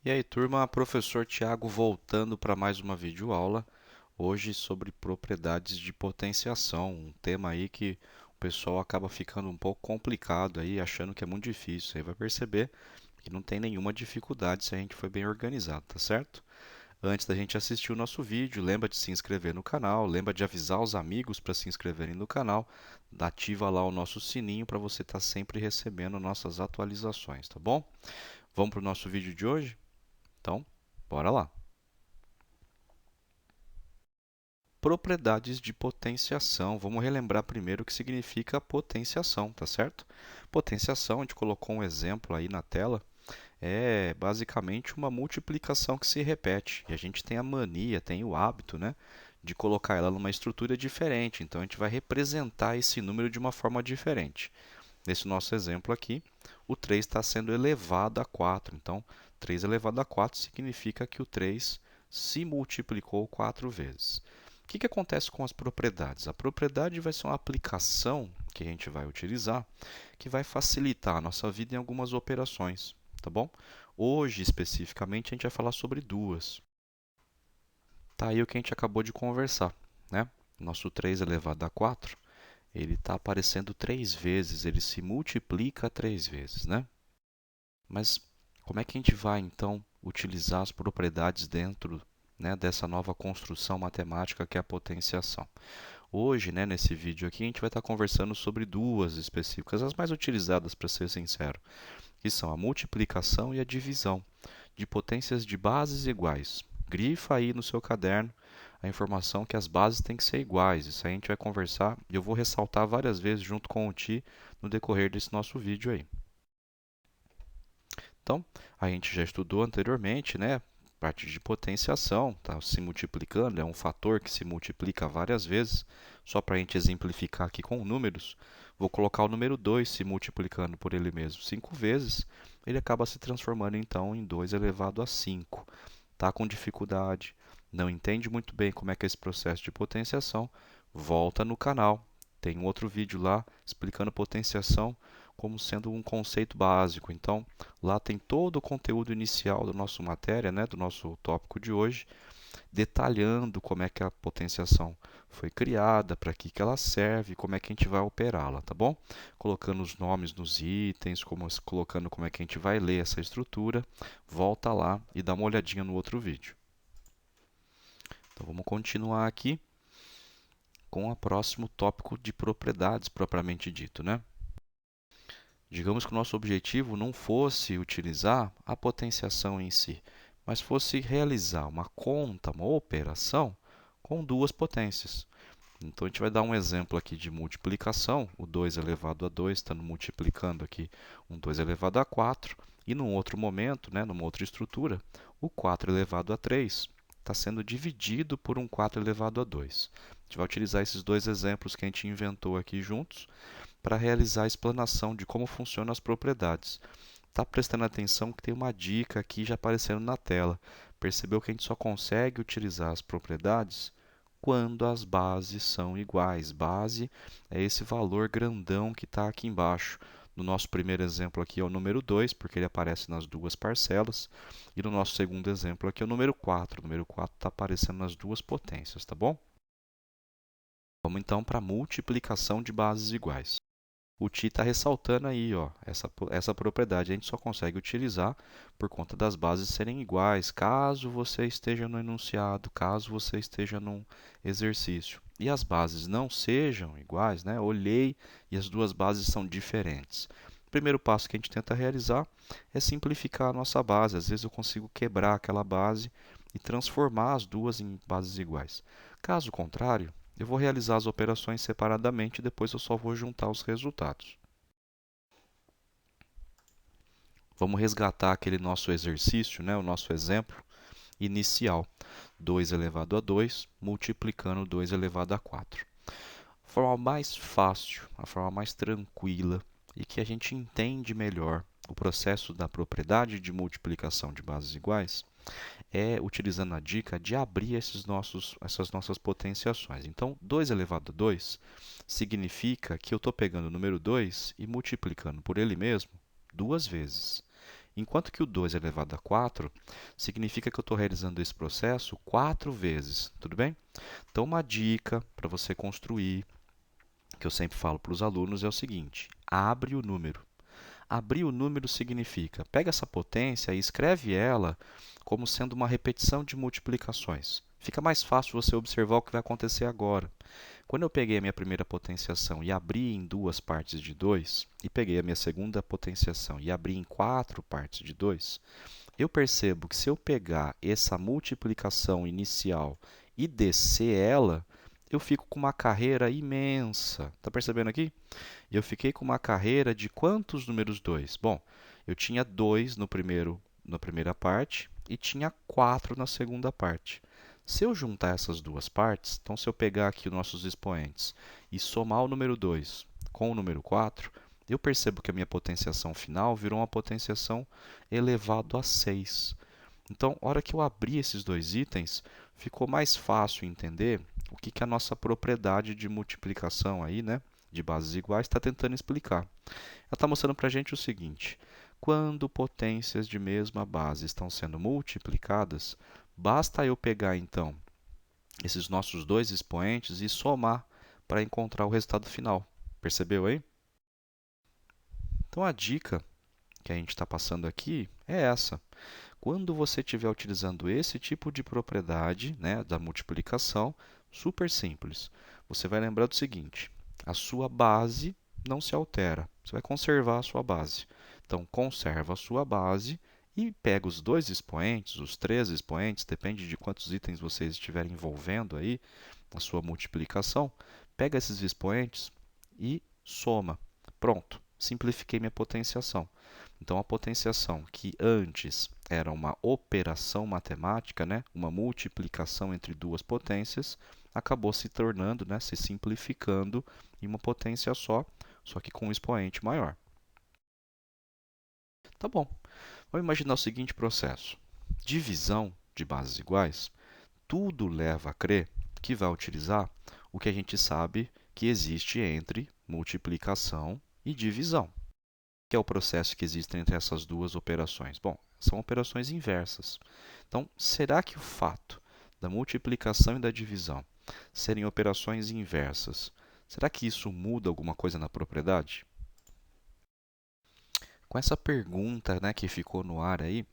E aí, turma, professor Tiago voltando para mais uma videoaula, hoje sobre propriedades de potenciação, um tema aí que o pessoal acaba ficando um pouco complicado aí, achando que é muito difícil. Aí vai perceber que não tem nenhuma dificuldade se a gente for bem organizado, tá certo? Antes da gente assistir o nosso vídeo, lembra de se inscrever no canal, lembra de avisar os amigos para se inscreverem no canal, ativa lá o nosso sininho para você estar sempre recebendo nossas atualizações, tá bom? Vamos para o nosso vídeo de hoje? Então, bora lá. Propriedades de potenciação. Vamos relembrar primeiro o que significa potenciação, tá certo? Potenciação, a gente colocou um exemplo aí na tela, é basicamente uma multiplicação que se repete. E a gente tem a mania, tem o hábito, né, de colocar ela numa estrutura diferente. Então, a gente vai representar esse número de uma forma diferente. Nesse nosso exemplo aqui, o 3 está sendo elevado a 4. Então, 3 elevado a 4 significa que o 3 se multiplicou 4 vezes. O que acontece com as propriedades? A propriedade vai ser uma aplicação que a gente vai utilizar que vai facilitar a nossa vida em algumas operações, tá bom? Hoje, especificamente, a gente vai falar sobre duas. Tá aí o que a gente acabou de conversar, né? Nosso 3 elevado a 4, ele está aparecendo 3 vezes, ele se multiplica 3 vezes, né? Mas como é que a gente vai, então, utilizar as propriedades dentro, né, dessa nova construção matemática que é a potenciação? Hoje, né, nesse vídeo aqui, a gente vai estar conversando sobre duas específicas, as mais utilizadas, para ser sincero, que são a multiplicação e a divisão de potências de bases iguais. Grifa aí no seu caderno a informação que as bases têm que ser iguais. Isso aí a gente vai conversar e eu vou ressaltar várias vezes junto com o Ti no decorrer desse nosso vídeo aí. Então, a gente já estudou anteriormente, né? Parte de potenciação, está se multiplicando, é um fator que se multiplica várias vezes. Só para a gente exemplificar aqui com números, vou colocar o número 2 se multiplicando por ele mesmo 5 vezes, ele acaba se transformando então em 2 elevado a 5. Está com dificuldade, não entende muito bem como é que é esse processo de potenciação, volta no canal. Tem um outro vídeo lá explicando potenciação como sendo um conceito básico. Então, lá tem todo o conteúdo inicial da nossa matéria, né, do nosso tópico de hoje, detalhando como é que a potenciação foi criada, para que ela serve, como é que a gente vai operá-la, tá bom? Colocando os nomes nos itens, colocando como é que a gente vai ler essa estrutura. Volta lá e dá uma olhadinha no outro vídeo. Então, vamos continuar aqui com o próximo tópico de propriedades propriamente dito, né? Digamos que o nosso objetivo não fosse utilizar a potenciação em si, mas fosse realizar uma conta, uma operação com duas potências. Então, a gente vai dar um exemplo aqui de multiplicação. O 2 elevado a 2 está multiplicando aqui um 2 elevado a 4. E num outro momento, né, numa outra estrutura, o 4 elevado a 3 está sendo dividido por um 4 elevado a 2. A gente vai utilizar esses dois exemplos que a gente inventou aqui juntos para realizar a explanação de como funcionam as propriedades. Está prestando atenção que tem uma dica aqui já aparecendo na tela. Percebeu que a gente só consegue utilizar as propriedades quando as bases são iguais. Base é esse valor grandão que está aqui embaixo. No nosso primeiro exemplo aqui é o número 2, porque ele aparece nas duas parcelas. E no nosso segundo exemplo aqui é o número 4. O número 4 está aparecendo nas duas potências, tá bom? Vamos então para a multiplicação de bases iguais. O Ti está ressaltando aí, ó, essa propriedade a gente só consegue utilizar por conta das bases serem iguais, caso você esteja no enunciado, caso você esteja num exercício. E as bases não sejam iguais, né? Olhei e as duas bases são diferentes. O primeiro passo que a gente tenta realizar é simplificar a nossa base. Às vezes eu consigo quebrar aquela base e transformar as duas em bases iguais. Caso contrário, eu vou realizar as operações separadamente e depois eu só vou juntar os resultados. Vamos resgatar aquele nosso exercício, né, o nosso exemplo inicial. 2 elevado a 2 multiplicando 2 elevado a 4. A forma mais fácil, a forma mais tranquila e que a gente entende melhor o processo da propriedade de multiplicação de bases iguais é utilizando a dica de abrir essas nossas potenciações. Então, 2 elevado a 2 significa que eu estou pegando o número 2 e multiplicando por ele mesmo duas vezes. Enquanto que o 2 elevado a 4 significa que eu estou realizando esse processo 4 vezes, tudo bem? Então, uma dica para você construir, que eu sempre falo para os alunos, é o seguinte: abre o número. Abrir o número significa, pega essa potência e escreve ela como sendo uma repetição de multiplicações. Fica mais fácil você observar o que vai acontecer agora. Quando eu peguei a minha primeira potenciação e abri em duas partes de 2, e peguei a minha segunda potenciação e abri em quatro partes de 2, eu percebo que se eu pegar essa multiplicação inicial e descer ela, eu fico com uma carreira imensa. Está percebendo aqui? Eu fiquei com uma carreira de quantos números 2? Bom, eu tinha 2 na primeira parte e tinha 4 na segunda parte. Se eu juntar essas duas partes, então se eu pegar aqui os nossos expoentes e somar o número 2 com o número 4, eu percebo que a minha potenciação final virou uma potenciação elevado a 6. Então, a hora que eu abri esses dois itens, ficou mais fácil entender o que a nossa propriedade de multiplicação aí, né, de bases iguais está tentando explicar. Ela está mostrando para a gente o seguinte: quando potências de mesma base estão sendo multiplicadas, basta eu pegar então esses nossos dois expoentes e somar para encontrar o resultado final. Percebeu aí? Então a dica que a gente está passando aqui é essa. Quando você estiver utilizando esse tipo de propriedade, né, da multiplicação, super simples, você vai lembrar do seguinte: a sua base não se altera, você vai conservar a sua base. Então, conserva a sua base e pega os dois expoentes, os três expoentes, depende de quantos itens vocês estiverem envolvendo aí na sua multiplicação, pega esses expoentes e soma. Pronto, simplifiquei minha potenciação. Então, a potenciação que antes era uma operação matemática, né, uma multiplicação entre duas potências, acabou se tornando, né, se simplificando em uma potência só que com um expoente maior. Tá bom, vamos imaginar o seguinte processo. Divisão de bases iguais, tudo leva a crer que vai utilizar o que a gente sabe que existe entre multiplicação e divisão. Que é o processo que existe entre essas duas operações? Bom, são operações inversas. Então, será que o fato da multiplicação e da divisão serem operações inversas, será que isso muda alguma coisa na propriedade? Com essa pergunta, né, que ficou no ar aí,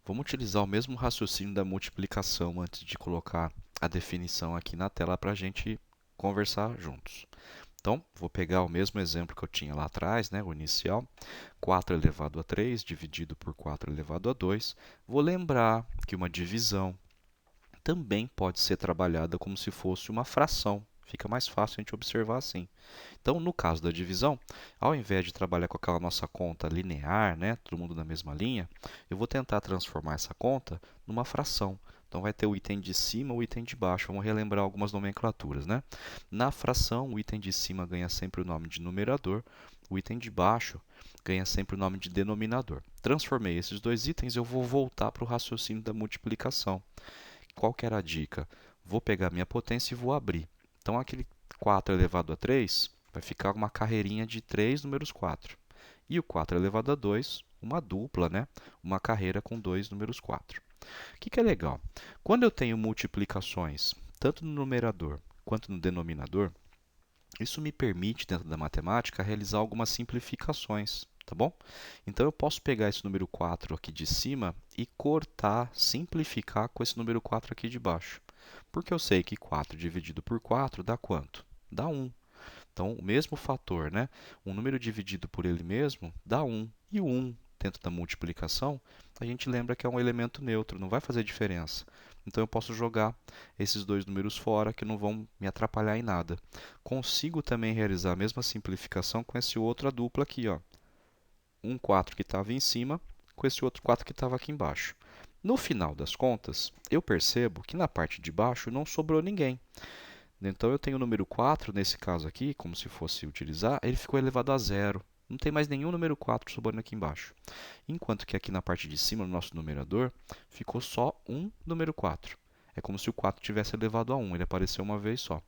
vamos utilizar o mesmo raciocínio da multiplicação antes de colocar a definição aqui na tela para a gente conversar juntos. Então, vou pegar o mesmo exemplo que eu tinha lá atrás, né, o inicial, 4 elevado a 3 dividido por 4 elevado a 2. Vou lembrar que uma divisão também pode ser trabalhada como se fosse uma fração. Fica mais fácil a gente observar assim. Então, no caso da divisão, ao invés de trabalhar com aquela nossa conta linear, né, todo mundo na mesma linha, eu vou tentar transformar essa conta numa fração. Então, vai ter o item de cima e o item de baixo. Vamos relembrar algumas nomenclaturas, né? Na fração, o item de cima ganha sempre o nome de numerador, o item de baixo ganha sempre o nome de denominador. Transformei esses dois itens, eu vou voltar para o raciocínio da multiplicação. Qual que era a dica? Vou pegar minha potência e vou abrir. Então, aquele 4 elevado a 3 vai ficar uma carreirinha de 3 números 4. E o 4 elevado a 2, uma dupla, né? Uma carreira com 2 números 4. O que é legal? Quando eu tenho multiplicações, tanto no numerador quanto no denominador, isso me permite, dentro da matemática, realizar algumas simplificações, tá bom? Então, eu posso pegar esse número 4 aqui de cima e cortar, simplificar com esse número 4 aqui de baixo. Porque eu sei que 4 dividido por 4 dá quanto? Dá 1. Então, o mesmo fator, né? Um número dividido por ele mesmo dá 1. E o 1, dentro da multiplicação, a gente lembra que é um elemento neutro, não vai fazer diferença. Então, eu posso jogar esses dois números fora, que não vão me atrapalhar em nada. Consigo também realizar a mesma simplificação com esse outra dupla aqui, ó. Um 4 que estava em cima, com esse outro 4 que estava aqui embaixo. No final das contas, eu percebo que na parte de baixo não sobrou ninguém. Então, eu tenho o número 4, nesse caso aqui, como se fosse utilizar, ele ficou elevado a zero. Não tem mais nenhum número 4 sobrando aqui embaixo. Enquanto que aqui na parte de cima, no nosso numerador, ficou só um número 4. É como se o 4 tivesse elevado a 1, ele apareceu uma vez só.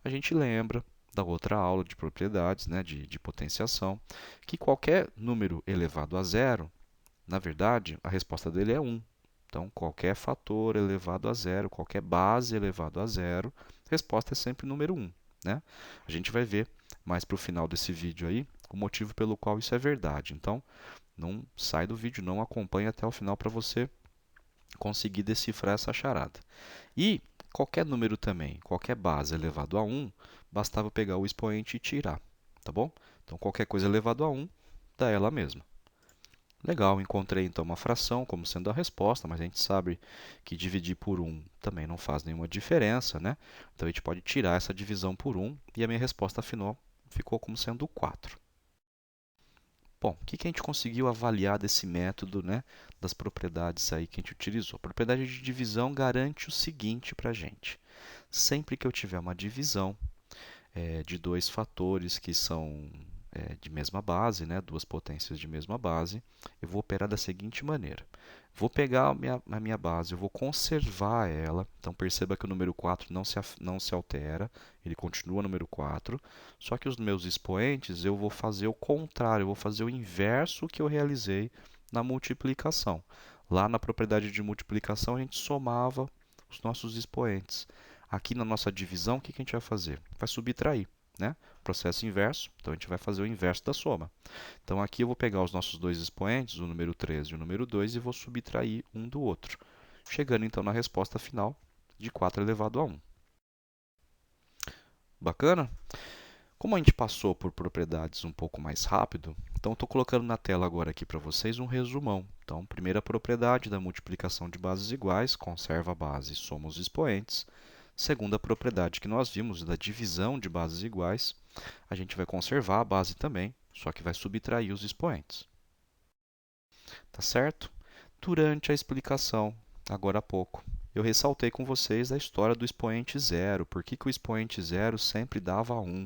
A gente lembra da outra aula de propriedades, né, de potenciação, que qualquer número elevado a zero Na verdade, a resposta dele é 1. Então, qualquer fator elevado a zero, qualquer base elevado a zero, a resposta é sempre número 1, né? A gente vai ver mais para o final desse vídeo aí o motivo pelo qual isso é verdade. Então, não sai do vídeo, não acompanhe até o final para você conseguir decifrar essa charada. E qualquer número também, qualquer base elevado a 1, bastava pegar o expoente e tirar, tá bom? Então, qualquer coisa elevado a 1 dá ela mesma. Legal, encontrei então uma fração como sendo a resposta, mas a gente sabe que dividir por 1 também não faz nenhuma diferença, né? Então a gente pode tirar essa divisão por 1 e a minha resposta final ficou como sendo 4. Bom, o que a gente conseguiu avaliar desse método, né, das propriedades aí que a gente utilizou? A propriedade de divisão garante o seguinte para a gente. Sempre que eu tiver uma divisão de dois fatores que são de mesma base, né, duas potências de mesma base, eu vou operar da seguinte maneira. Vou pegar a minha base, eu vou conservar ela. Então perceba que o número 4 não se altera, ele continua número 4. Só que os meus expoentes eu vou fazer o contrário, eu vou fazer o inverso que eu realizei na multiplicação. Lá na propriedade de multiplicação a gente somava os nossos expoentes. Aqui na nossa divisão, o que a gente vai fazer? Vai subtrair, né? Processo inverso, então a gente vai fazer o inverso da soma. Então aqui eu vou pegar os nossos dois expoentes, o número 3 e o número 2, e vou subtrair um do outro, chegando então na resposta final de 4 elevado a 1. Bacana? Como a gente passou por propriedades um pouco mais rápido, então estou colocando na tela agora aqui para vocês um resumão. Então, primeira propriedade da multiplicação de bases iguais, conserva a base e soma os expoentes. Segunda propriedade que nós vimos, da divisão de bases iguais, a gente vai conservar a base também, só que vai subtrair os expoentes. Tá certo? Durante a explicação, agora há pouco, eu ressaltei com vocês a história do expoente zero. Por que o expoente zero sempre dava 1?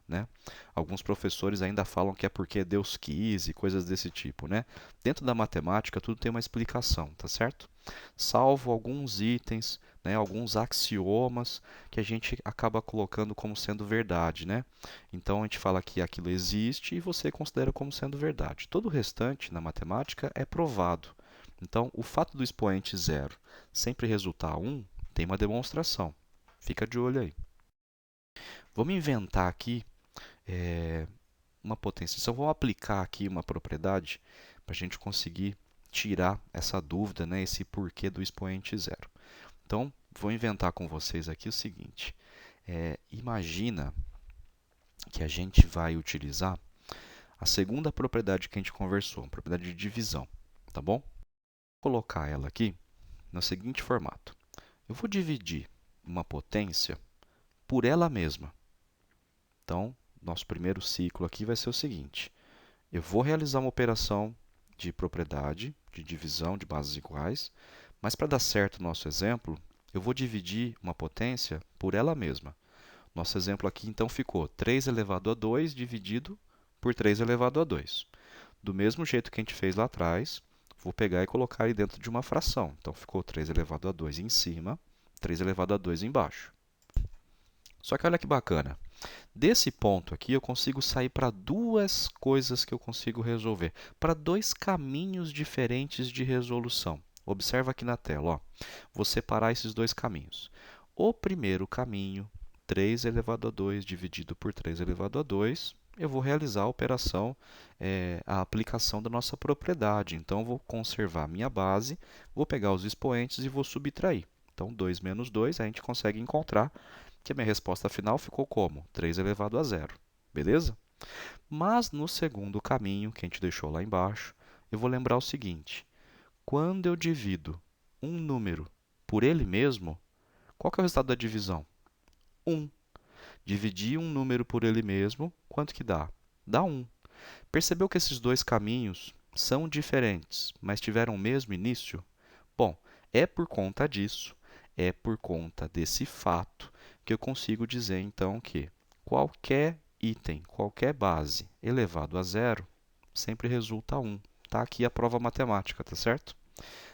Né? Alguns professores ainda falam que é porque Deus quis e coisas desse tipo, né? Dentro da matemática, tudo tem uma explicação, tá certo? Salvo alguns itens, né, alguns axiomas que a gente acaba colocando como sendo verdade, né? Então a gente fala que aquilo existe e você considera como sendo verdade. Todo o restante na matemática é provado. Então, o fato do expoente zero sempre resultar 1 tem uma demonstração. Fica de olho aí. Vamos inventar aqui uma potência. Então, vamos aplicar aqui uma propriedade para a gente conseguir tirar essa dúvida, né, esse porquê do expoente zero. Então, vou inventar com vocês aqui o seguinte. Imagina que a gente vai utilizar a segunda propriedade que a gente conversou, a propriedade de divisão, tá bom? Vou colocar ela aqui no seguinte formato. Eu vou dividir uma potência por ela mesma. Então, nosso primeiro ciclo aqui vai ser o seguinte. Eu vou realizar uma operação de propriedade, de divisão de bases iguais, mas para dar certo o nosso exemplo, eu vou dividir uma potência por ela mesma. Nosso exemplo aqui, então, ficou 3 elevado a 2 dividido por 3 elevado a 2. Do mesmo jeito que a gente fez lá atrás, vou pegar e colocar aí dentro de uma fração. Então, ficou 3 elevado a 2 em cima, 3 elevado a 2 embaixo. Só que olha que bacana. Desse ponto aqui, eu consigo sair para duas coisas que eu consigo resolver, para dois caminhos diferentes de resolução. Observa aqui na tela, ó. Vou separar esses dois caminhos. O primeiro caminho, 3 elevado a 2 dividido por 3 elevado a 2, eu vou realizar a operação, a aplicação da nossa propriedade. Então, eu vou conservar a minha base, vou pegar os expoentes e vou subtrair. Então, 2 menos 2, a gente consegue encontrar que a minha resposta final ficou como? 3 elevado a zero. Beleza? Mas no segundo caminho, que a gente deixou lá embaixo, eu vou lembrar o seguinte. Quando eu divido um número por ele mesmo, qual que é o resultado da divisão? 1. Dividir um número por ele mesmo, quanto que dá? Dá 1. Percebeu que esses dois caminhos são diferentes, mas tiveram o mesmo início? Bom, é por conta disso, é por conta desse fato que eu consigo dizer então que qualquer item, qualquer base elevado a zero sempre resulta 1. Está aqui a prova matemática, tá certo?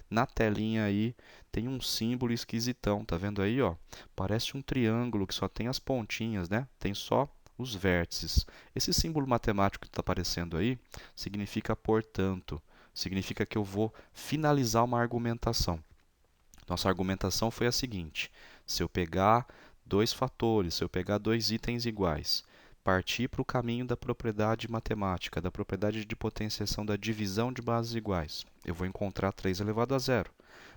Na telinha aí tem um símbolo esquisitão, tá vendo aí, ó? Parece um triângulo que só tem as pontinhas, né? Tem só os vértices. Esse símbolo matemático que está aparecendo aí significa portanto. Significa que eu vou finalizar uma argumentação. Nossa argumentação foi a seguinte: se eu pegar dois fatores, se eu pegar dois itens iguais, partir para o caminho da propriedade matemática, da propriedade de potenciação da divisão de bases iguais, eu vou encontrar 3 elevado a zero.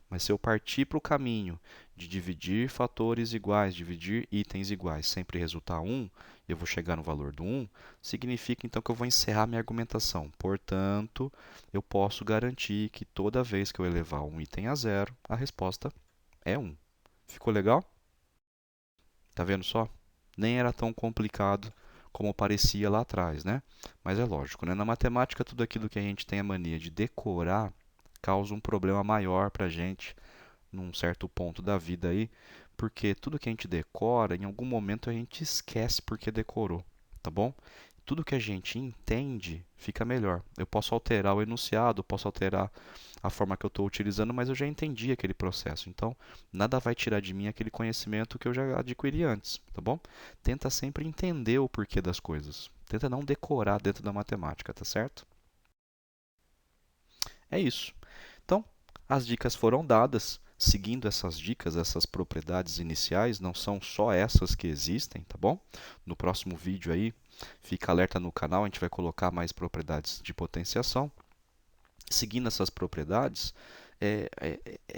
Mas se eu partir para o caminho de dividir fatores iguais, dividir itens iguais, sempre resultar 1, eu vou chegar no valor do 1, significa então que eu vou encerrar minha argumentação. Portanto, eu posso garantir que toda vez que eu elevar um item a zero, a resposta é 1. Ficou legal? Tá vendo só? Nem era tão complicado como parecia lá atrás, né? Mas é lógico, né? Na matemática, tudo aquilo que a gente tem a mania de decorar causa um problema maior para a gente num certo ponto da vida aí, porque tudo que a gente decora, em algum momento a gente esquece porque decorou, tá bom? Tudo que a gente entende fica melhor. Eu posso alterar o enunciado, posso alterar a forma que eu estou utilizando, mas eu já entendi aquele processo. Então, nada vai tirar de mim aquele conhecimento que eu já adquiri antes, tá bom? Tenta sempre entender o porquê das coisas. Tenta não decorar dentro da matemática, tá certo? É isso. Então, as dicas foram dadas. Seguindo essas dicas, essas propriedades iniciais, não são só essas que existem, tá bom? No próximo vídeo aí, fica alerta no canal, a gente vai colocar mais propriedades de potenciação. Seguindo essas propriedades,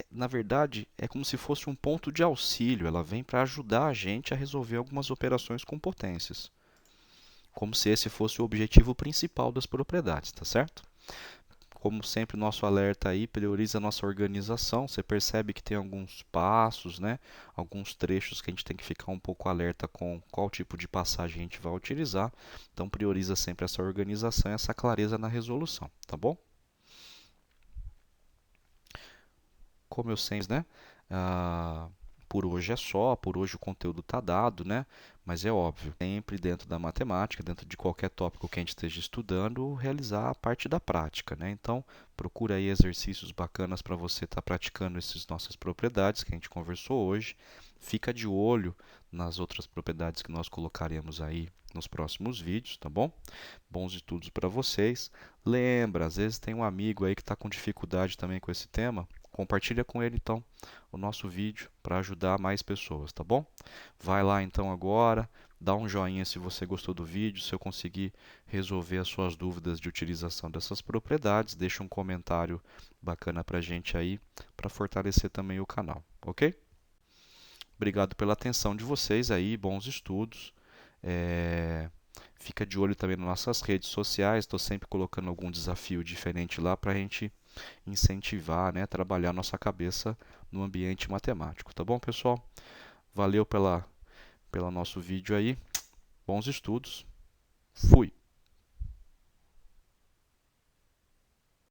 na verdade, é como se fosse um ponto de auxílio. Ela vem para ajudar a gente a resolver algumas operações com potências. Como se esse fosse o objetivo principal das propriedades, tá certo? Como sempre, nosso alerta aí prioriza a nossa organização. Você percebe que tem alguns passos, né? Alguns trechos que a gente tem que ficar um pouco alerta com qual tipo de passagem a gente vai utilizar. Então, prioriza sempre essa organização e essa clareza na resolução, tá bom? Como eu sempre, né? Ah, por hoje é só, por hoje o conteúdo está dado, né? Mas é óbvio, sempre dentro da matemática, dentro de qualquer tópico que a gente esteja estudando, realizar a parte da prática, né? Então, procura aí exercícios bacanas para você estar praticando essas nossas propriedades que a gente conversou hoje. Fica de olho nas outras propriedades que nós colocaremos aí nos próximos vídeos, tá bom? Bons estudos para vocês. Lembra, às vezes tem um amigo aí que está com dificuldade também com esse tema. Compartilha com ele então o nosso vídeo para ajudar mais pessoas, tá bom? Vai lá então agora, dá um joinha se você gostou do vídeo, se eu conseguir resolver as suas dúvidas de utilização dessas propriedades, deixa um comentário bacana para a gente aí, para fortalecer também o canal, ok? Obrigado pela atenção de vocês aí, bons estudos. É, Fica de olho também nas nossas redes sociais, estou sempre colocando algum desafio diferente lá para a gente incentivar, né, trabalhar nossa cabeça no ambiente matemático. Tá bom, pessoal? Valeu pela nosso vídeo aí. Bons estudos. Fui!